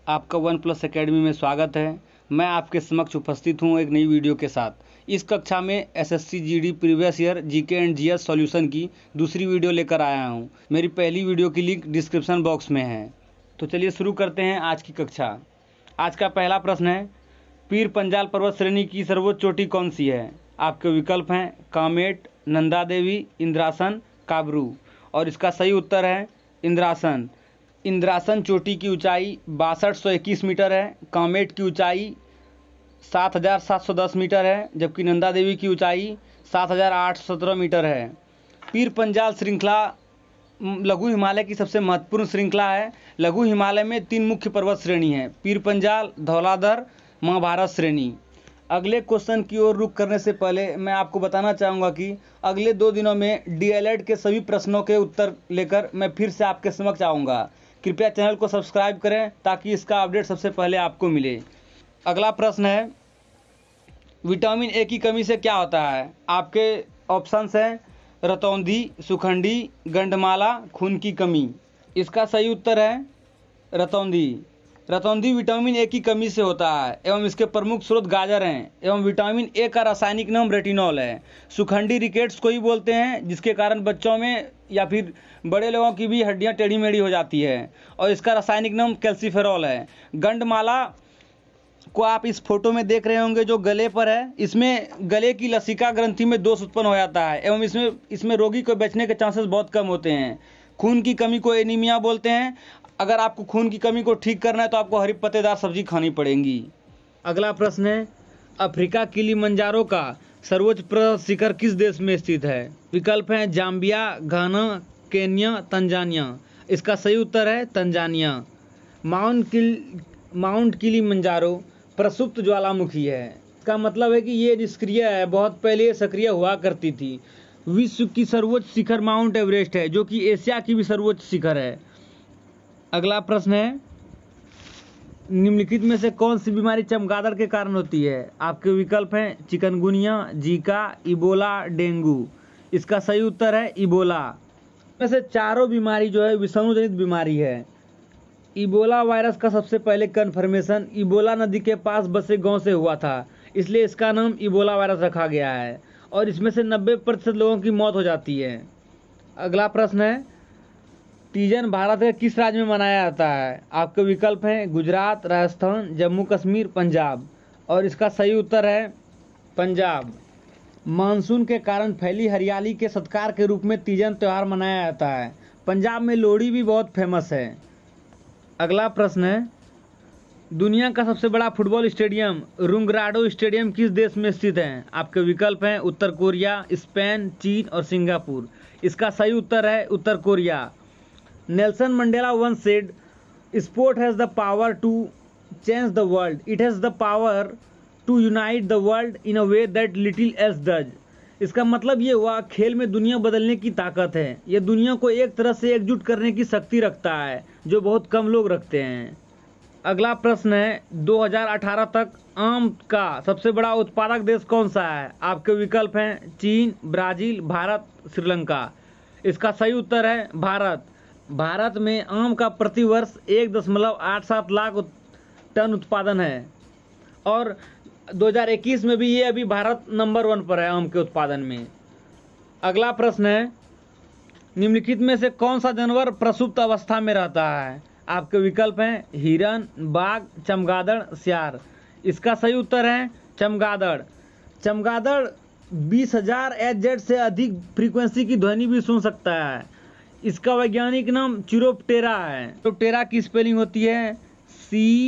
आपका one plus academy में स्वागत है। मैं आपके समक्ष उपस्थित हूं एक नई वीडियो के साथ। इस कक्षा में SSC GD previous year GK and GS solution की दूसरी वीडियो लेकर आया हूं। मेरी पहली वीडियो की लिंक डिस्क्रिप्शन बॉक्स में है। तो चलिए शुरू करते हैं आज की कक्षा। आज का पहला प्रश्न है, पीर पंजाल पर्वत श्रेणी की सर्वोच्च चोटी कौन सी है? आपके विकल्प हैं कामेट, नंदा देवी, इंद्रासन, काबरू। और इसका सही उत्तर है इंद्रासन। इंद्रासन चोटी की ऊंचाई 6221 मीटर है। कामेट की ऊंचाई 7710 मीटर है, जबकि नंदा देवी की ऊंचाई 7817 मीटर है। पीर पंजाल श्रृंखला लघु हिमालय की सबसे महत्वपूर्ण श्रृंखला है। लघु हिमालय में 3 मुख्य पर्वत श्रेणी हैं, पीर पंजाल, धौलाधर, महाभारत श्रेणी। अगले क्वेश्चन की ओर रुख करने से पहले मैं आपको बताना चाहूँगा कि अगले 2 दिनों में डीएलएड के सभी प्रश्नों के उत्तर लेकर मैं फिर से आपके समक्ष आऊँगा। कृपया चैनल को सब्सक्राइब करें ताकि इसका अपडेट सबसे पहले आपको मिले। अगला प्रश्न है, विटामिन ए की कमी से क्या होता है? आपके ऑप्शंस हैं रतौंधी, सुखंडी, गंडमाला, खून की कमी। इसका सही उत्तर है रतौंधी। रतौंधी विटामिन ए की कमी से होता है एवं इसके प्रमुख स्रोत गाजर हैं एवं विटामिन ए का रासायनिक नाम रेटिनॉल है। सुखंडी रिकेट्स को ही बोलते हैं, जिसके कारण बच्चों में या फिर बड़े लोगों की भी हड्डियां टेढ़ी मेढ़ी हो जाती है और इसका रासायनिक नाम कैल्सीफेरॉल है। गंडमाला को आप इस फोटो में देख रहे होंगे जो गले पर है, इसमें गले की लसिका ग्रंथि में दोष उत्पन्न हो जाता है एवं इसमें रोगी को बचने के चांसेस बहुत कम होते हैं। खून की कमी को एनीमिया बोलते हैं। अगर आपको खून की कमी को ठीक करना है तो आपको हरी पत्तेदार सब्जी खानी पड़ेगी। अगला प्रश्न है, अफ्रीका किलिमंजारो का सर्वोच्च पर्वत शिखर किस देश में स्थित है? विकल्प हैं जाम्बिया, घाना, केन्या, तंजानिया। इसका सही उत्तर है तंजानिया। माउंट किलिमंजारो प्रसुप्त ज्वालामुखी है। इसका मतलब है कि ये निष्क्रिय है, बहुत पहले ये सक्रिय हुआ करती थी। विश्व की सर्वोच्च शिखर माउंट एवरेस्ट है, जो कि एशिया की भी सर्वोच्च शिखर है। अगला प्रश्न है, निम्नलिखित में से कौन सी बीमारी चमगादड़ के कारण होती है? आपके विकल्प हैं चिकनगुनिया, जीका, इबोला, डेंगू। इसका सही उत्तर है इबोला। में से चारों बीमारी जो है विषाणु जनित बीमारी है। इबोला वायरस का सबसे पहले कन्फर्मेशन इबोला नदी के पास बसे गांव से हुआ था, इसलिए इसका नाम इबोला वायरस रखा गया है और इसमें से 90% लोगों की मौत हो जाती है। अगला प्रश्न है, तीजन भारत के किस राज्य में मनाया जाता है? आपके विकल्प हैं गुजरात, राजस्थान, जम्मू कश्मीर, पंजाब। और इसका सही उत्तर है पंजाब। मानसून के कारण फैली हरियाली के सत्कार के रूप में तीजन त्यौहार मनाया जाता है। पंजाब में लोहड़ी भी बहुत फेमस है। अगला प्रश्न है, दुनिया का सबसे बड़ा फुटबॉल स्टेडियम रुंगराडो स्टेडियम किस देश में स्थित है? आपके विकल्प हैं उत्तर कोरिया, स्पेन, चीन और सिंगापुर। इसका सही उत्तर है उत्तर Korea. Nelson Mandela once said, "Sport has the power to change the world. It has the power to unite the world in a way that little else does." इसका मतलब ये हुआ, खेल में दुनिया बदलने की ताकत है। ये दुनिया को एक तरह से एकजुट करने की शक्ति रखता है, जो बहुत कम लोग रखते हैं। अगला प्रश्न है, 2018 तक आम का सबसे बड़ा उत्पादक देश कौन सा है? आपके विकल्प हैं चीन, ब्राजील, भारत, श्रीलंका। इसका सही उत्तर है भारत। भारत में आम का प्रतिवर्ष 1.87 लाख टन उत्पादन है और 2021 में भी ये अभी भारत नंबर 1 पर है आम के उत्पादन में। अगला प्रश्न है, निम्नलिखित में से कौन सा जानवर प्रसुप्त अवस्था में रहता है? आपके विकल्प हैं हिरन, बाघ, चमगादड़, सियार। इसका सही उत्तर है चमगादड़। चमगादड़ 20,000 Hz से अधिक फ्रीक्वेंसी की ध्वनि भी सुन सकता है। इसका वैज्ञानिक नाम चिरोप्टेरा है। चिरोप्टेरा की स्पेलिंग होती है CHIROPTERA,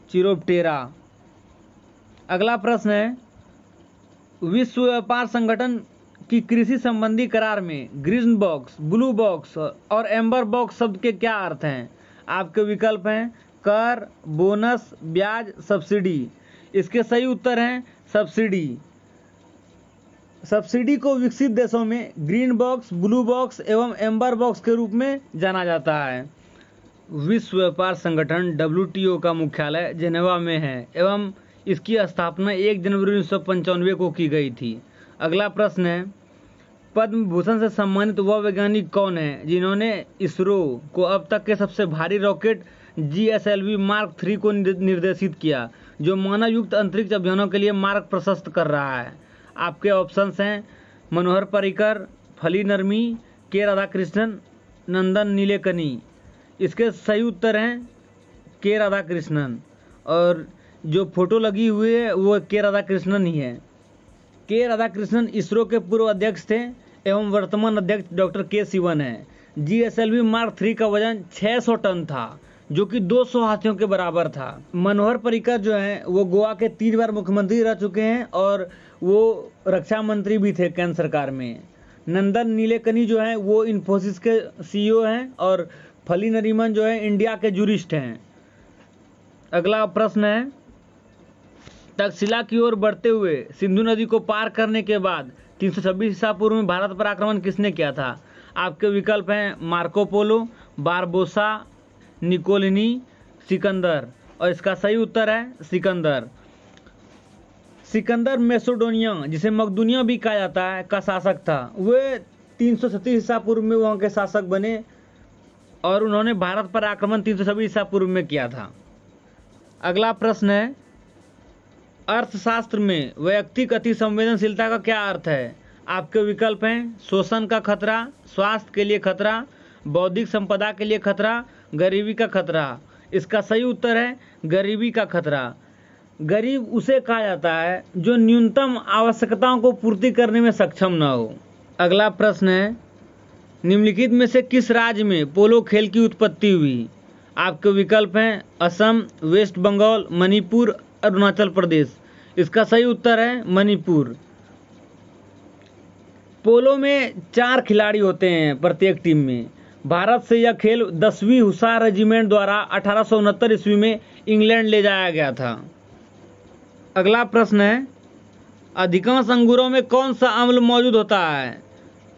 चिरोप्टेरा। अगला प्रश्न है, विश्व व्यापार संगठन की कृषि संबंधी करार में ग्रीन बॉक्स, ब्लू बॉक्स और एम्बर बॉक्स शब्द के क्या अर्थ हैं? आपके विकल्प हैं कर, बोनस, ब्याज, सब्सिडी। इसके सही उत्तर हैं सब्सिडी। सब्सिडी को विकसित देशों में ग्रीन बॉक्स, ब्लू बॉक्स एवं एम्बर बॉक्स के रूप में जाना जाता है। विश्व व्यापार संगठन WTO का मुख्यालय जेनेवा में है एवं इसकी स्थापना 1 जनवरी 1995 को की गई थी। अगला प्रश्न है, पद्म भूषण से सम्मानित वह वैज्ञानिक कौन है जिन्होंने इसरो को अब तक के सबसे भारी रॉकेट GSLV मार्क 3 को निर्देशित किया, जो मानव युक्त अंतरिक्ष अभियानों के लिए मार्ग प्रशस्त कर रहा है। आपके ऑप्शंस हैं मनोहर पर्रिकर, फली नरमी, के राधाकृष्णन, नंदन नीलेकनी। इसके सही उत्तर हैं के राधाकृष्णन, और जो फोटो लगी हुई है वो के राधाकृष्णन ही है। के राधाकृष्णन इसरो के पूर्व अध्यक्ष थे एवं वर्तमान अध्यक्ष डॉक्टर के सिवन है। GSLV मार्क 3 का वजन 600 टन था, जो कि 200 हाथियों के बराबर था। मनोहर पर्रिकर जो हैं वो गोवा के 3 बार मुख्यमंत्री रह चुके हैं और वो रक्षा मंत्री भी थे केंद्र सरकार में। नंदन नीलेकनी जो हैं वो इन्फोसिस के CEO हैं और फली नरीमन जो है इंडिया के जूरिस्ट हैं। अगला प्रश्न है, तक्षशिला की ओर बढ़ते हुए सिंधु नदी को पार करने के बाद 326 ईसा पूर्व में भारत पर आक्रमण किसने किया था? आपके विकल्प हैं मार्को पोलो, बारबोसा, निकोलिनी, सिकंदर, और इसका सही उत्तर है सिकंदर। सिकंदर मैसेडोनिया, जिसे मकदूनिया भी कहा जाता है, का शासक था। वे 337 ईसा पूर्व में वहाँ के शासक बने और उन्होंने भारत पर आक्रमण 326 ईसा पूर्व में किया था। अगला प्रश्न है, अर्थशास्त्र में वैयक्तिक अति संवेदनशीलता का क्या अर्थ है? आपके विकल्प हैं शोषण का खतरा, स्वास्थ्य के लिए खतरा, बौद्धिक संपदा के लिए खतरा, गरीबी का खतरा। इसका सही उत्तर है गरीबी का खतरा। गरीब उसे कहा जाता है जो न्यूनतम आवश्यकताओं को पूर्ति करने में सक्षम न हो। अगला प्रश्न है, निम्नलिखित में से किस राज्य में पोलो खेल की उत्पत्ति हुई? आपके विकल्प हैं असम, वेस्ट बंगाल, मणिपुर, अरुणाचल प्रदेश। इसका सही उत्तर है मणिपुर। पोलो में 4 खिलाड़ी होते हैं प्रत्येक टीम में। भारत से यह खेल 10वीं हुसार रेजिमेंट द्वारा 1869 ईस्वी में इंग्लैंड ले जाया गया था। अगला प्रश्न है, अधिकांश अंगूरों में कौन सा अम्ल मौजूद होता है?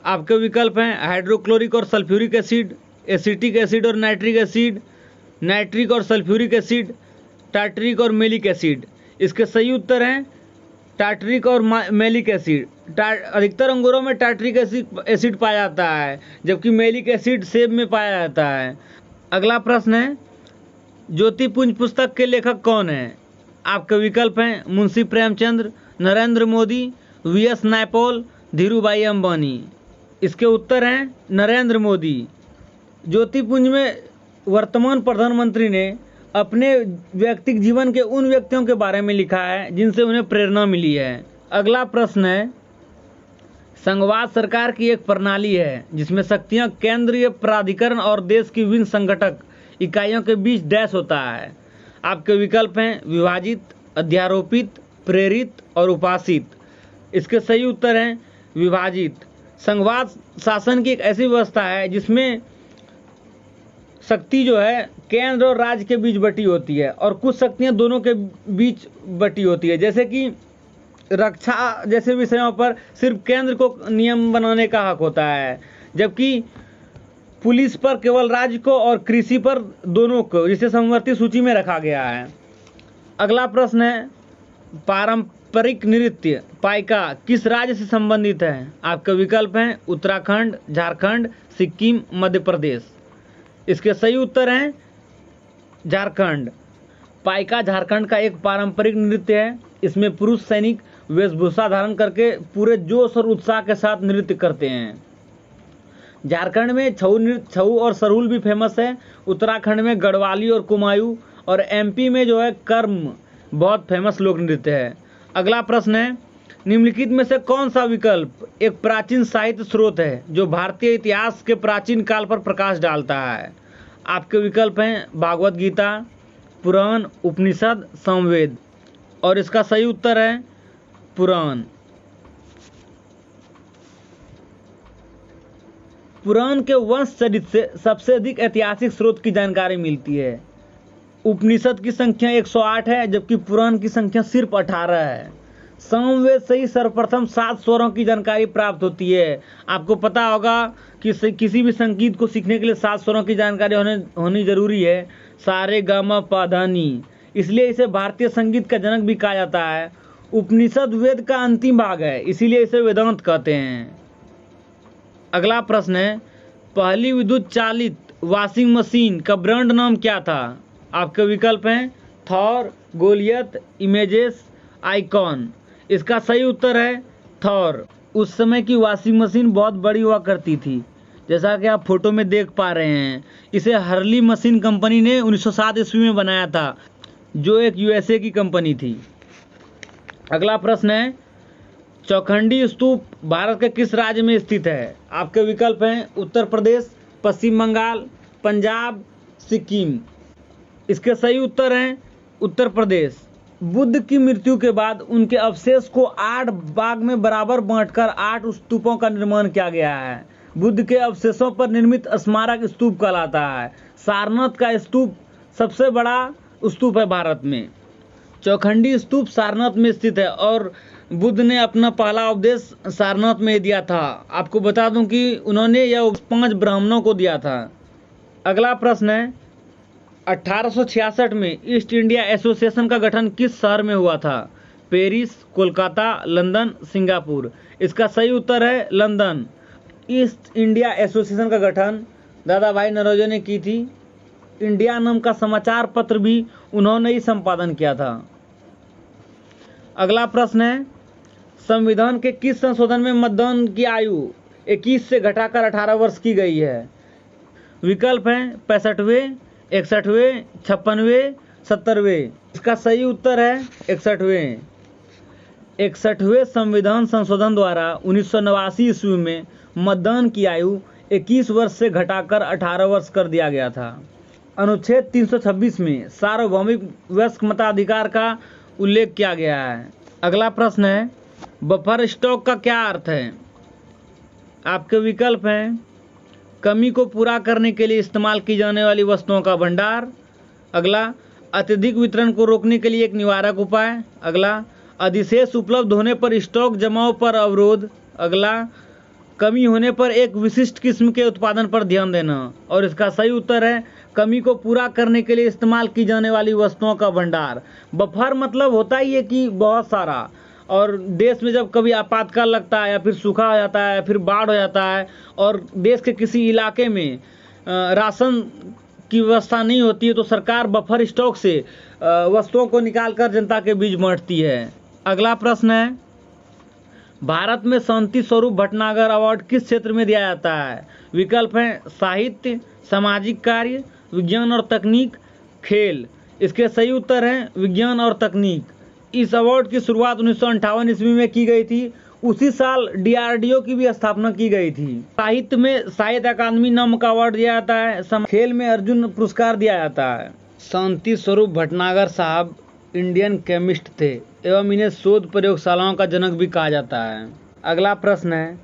आपके विकल्प हैं हाइड्रोक्लोरिक और सल्फ्यूरिक एसिड, एसिटिक एसिड और नाइट्रिक एसिड, नाइट्रिक और सल्फ्यूरिक एसिड, टार्टरिक और मेलिक एसिड। इसके सही उत्तर हैं टार्टरिक और मेलिक एसिड। अधिकतर अंगूरों में टार्टरिक एसिड पाया जाता है, जबकि मेलिक एसिड सेब में पाया जाता है। अगला प्रश्न है, ज्योतिपुंज पुस्तक के लेखक कौन है? आपके विकल्प हैं मुंशी प्रेमचंद्र, नरेंद्र मोदी, VS नायपॉल, धीरूभाई अंबानी। इसके उत्तर हैं नरेंद्र मोदी। ज्योतिपुंज में वर्तमान प्रधानमंत्री ने अपने व्यक्तिगत जीवन के उन व्यक्तियों के बारे में लिखा है जिनसे उन्हें प्रेरणा मिली है। अगला प्रश्न है, संघवाद सरकार की एक प्रणाली है जिसमें शक्तियां केंद्रीय प्राधिकरण और देश की विभिन्न संगठक इकाइयों के बीच डैश होता है। आपके विकल्प हैं विभाजित, अध्यारोपित, प्रेरित और उपासित। इसके सही उत्तर हैं विभाजित। संघवाद शासन की एक ऐसी व्यवस्था है जिसमें शक्ति जो है केंद्र और राज्य के बीच बटी होती है और कुछ शक्तियां दोनों के बीच बटी होती है। जैसे कि रक्षा जैसे विषयों पर सिर्फ केंद्र को नियम बनाने का हक होता है, जबकि पुलिस पर केवल राज्य को और कृषि पर दोनों को, जिसे समवर्ती सूची में रखा गया है। अगला प्रश्न है, पारंपरिक नृत्य पाइका किस राज्य से संबंधित है? आपके विकल्प हैं उत्तराखंड, झारखंड, सिक्किम, मध्य प्रदेश। इसके सही उत्तर हैं झारखंड। पाइका झारखंड का एक पारंपरिक नृत्य है। इसमें पुरुष सैनिक वेशभूषा धारण करके पूरे जोश और उत्साह के साथ नृत्य करते हैं। झारखंड में छऊ और सरहुल भी फेमस है। उत्तराखंड में गढ़वाली और कुमायूं, और MP में जो है कर्म बहुत फेमस लोक नृत्य है। अगला प्रश्न है, निम्नलिखित में से कौन सा विकल्प एक प्राचीन साहित्य स्रोत है जो भारतीय इतिहास के प्राचीन काल पर प्रकाश डालता है? आपके विकल्प हैं भागवत गीता, पुराण, उपनिषद, सामवेद, और इसका सही उत्तर है पुराण। पुराण के वंश चरित से सबसे अधिक ऐतिहासिक स्रोत की जानकारी मिलती है। उपनिषद की संख्या 108 है, जबकि पुराण की संख्या सिर्फ 18 है। सामवेद से ही सर्वप्रथम 7 स्वरों की जानकारी प्राप्त होती है। आपको पता होगा कि किसी भी संगीत को सीखने के लिए 7 स्वरों की जानकारी होनी जरूरी है, सारे गा मा पा धा नी। इसलिए इसे भारतीय संगीत का जनक भी कहा जाता है। उपनिषद वेद का अंतिम भाग है, इसीलिए इसे वेदांत कहते हैं। अगला प्रश्न है, पहली विद्युत चालित वॉशिंग मशीन का ब्रांड नाम क्या था? आपके विकल्प हैं थॉर, गोलियत, इमेजेस, आइकॉन। इसका सही उत्तर है थॉर। उस समय की वॉशिंग मशीन बहुत बड़ी हुआ करती थी, जैसा कि आप फोटो में देख पा रहे हैं। इसे हर्ली मशीन कंपनी ने 1907 ईस्वी में बनाया था, जो एक यूएसए की कंपनी थी। अगला प्रश्न है, चौखंडी स्तूप भारत के किस राज्य में स्थित है? आपके विकल्प हैं उत्तर प्रदेश, पश्चिम बंगाल, पंजाब, सिक्किम। इसके सही उत्तर हैं उत्तर प्रदेश। बुद्ध की मृत्यु के बाद उनके अवशेष को 8 भाग में बराबर बांटकर 8 स्तूपों का निर्माण किया गया है। बुद्ध के अवशेषों पर निर्मित स्मारक स्तूप कहलाता है। सारनाथ का स्तूप सबसे बड़ा स्तूप है भारत में। चौखंडी स्तूप सारनाथ में स्थित है और बुद्ध ने अपना पहला उपदेश सारनाथ में दिया था। आपको बता दूं कि उन्होंने यह 5 ब्राह्मणों को दिया था। अगला प्रश्न है, 1866 में ईस्ट इंडिया एसोसिएशन का गठन किस शहर में हुआ था? Paris, Kolkata, London, Singapore. इसका सही उत्तर है लंदन। ईस्ट इंडिया एसोसिएशन का गठन दादा भाई नौरोजी ने की थी। इंडिया नाम का समाचार पत्र भी उन्होंने ही संपादन किया था। अगला प्रश्न है, संविधान के किस संशोधन में मतदान की आयु 21 से घटाकर 18 वर्ष की गई है? विकल्प हैं 65वें, 61वें, 56वें, 70वें। इसका सही उत्तर है 61वें। 61वें संविधान संशोधन द्वारा 1989 ईस्वी में मतदान की आयु 21 वर्ष से घटाकर 18 वर्ष कर दिया गया था। अनुच्छेद 326 में सार्वभौमिक वयस्क मताधिकार का उल्लेख किया गया है। अगला प्रश्न है, बफर स्टॉक का क्या अर्थ है? आपके विकल्प हैं कमी को पूरा करने के लिए इस्तेमाल की जाने वाली वस्तुओं का भंडार। अगला, अत्यधिक वितरण को रोकने के लिए एक निवारक उपाय। अगला, अधिशेष उपलब्ध होने पर स्टॉक जमाव पर अवरोध। अगला, कमी होने पर एक विशिष्ट किस्म के उत्पादन पर ध्यान देना। और इसका सही उत्तर है कमी को पूरा करने के लिए इस्तेमाल की जाने वाली वस्तुओं का भंडार। बफर मतलब होता ही है कि बहुत सारा, और देश में जब कभी आपातकाल लगता है या फिर सूखा हो जाता है या फिर बाढ़ हो जाता है और देश के किसी इलाके में राशन की व्यवस्था नहीं होती है, तो सरकार बफर स्टॉक से वस्तुओं को निकालकर जनता के बीच बांटती है। अगला प्रश्न है, भारत में शांति स्वरूप भटनागर अवार्ड किस क्षेत्र में दिया जाता है? विकल्प हैं साहित्य, सामाजिक कार्य, विज्ञान और तकनीक, खेल। इसके सही उत्तर हैं विज्ञान और तकनीक। इस अवार्ड की शुरुआत 1958 ईस्वी में की गई थी। उसी साल डीआरडीओ की भी स्थापना की गई थी। साहित्य में साहित्य अकादमी नामक अवार्ड दिया जाता है। खेल में अर्जुन पुरस्कार दिया जाता है। शांति स्वरूप भटनागर साहब इंडियन केमिस्ट थे एवं इन्हें शोध प्रयोगशालाओं का जनक भी कहा जाता है। अगला प्रश्न है,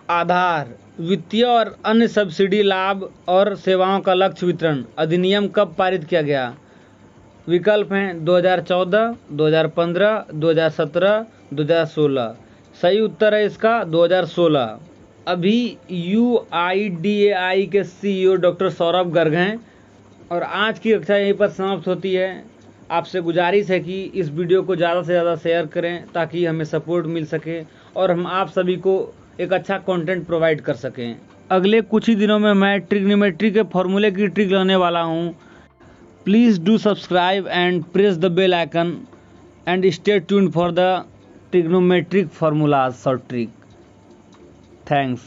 आधार वित्तीय और अन्य सब्सिडी लाभ और सेवाओं का लक्ष्य वितरण अधिनियम कब पारित किया गया? विकल्प हैं 2014, 2015, 2017, 2016। सही उत्तर है इसका 2016। अभी UIDAI के CEO डॉक्टर सौरभ गर्ग हैं। और आज की कक्षा यहीं पर समाप्त होती है। आपसे गुजारिश है कि इस वीडियो को ज़्यादा से ज़्यादा शेयर करें ताकि हमें सपोर्ट मिल सके और हम आप सभी को एक अच्छा कंटेंट प्रोवाइड कर सकें। अगले कुछ ही दिनों में मैं ट्रिग्नोमेट्री के फॉर्मूले की ट्रिक लाने वाला हूं। Please do subscribe and press the bell icon and stay tuned for the trigonometric formulas short trick. Thanks.